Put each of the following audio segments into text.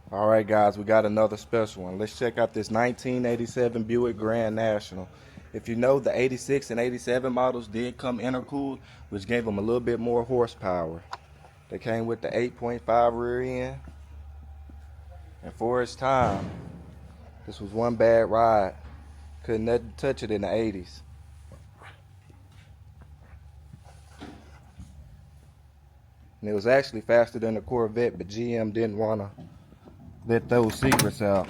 All right, guys, we got another special one. Let's check out this 1987 Buick Grand National. If you know, the 86 and 87 models did come intercooled, which gave them a little bit more horsepower. They came with the 8.5 rear end. And for its time, this was one bad ride. Couldn't nothing touch it in the 80s. And it was actually faster than the Corvette, but GM didn't want to let those secrets out.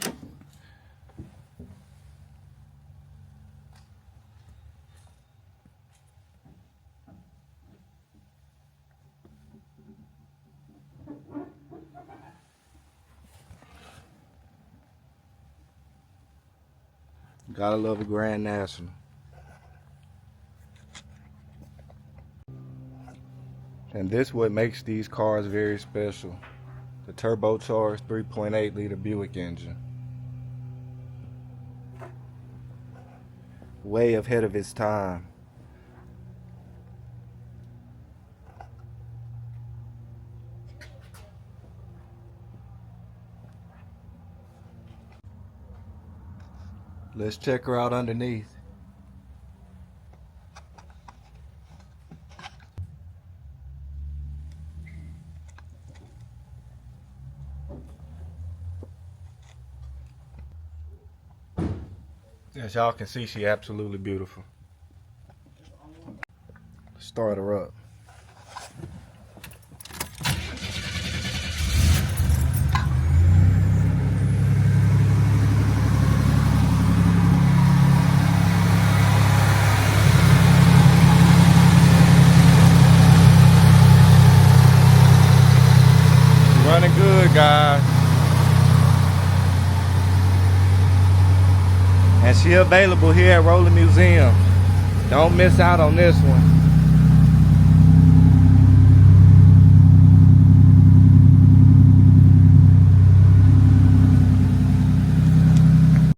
Gotta love a Grand National. And this is what makes these cars very special. The turbocharged 3.8 liter Buick engine. Way ahead of its time. Let's check her out underneath. As y'all can see, she's absolutely beautiful. Start her up. Running good, guys. And she available here at Rolling Museum. Don't miss out on this one.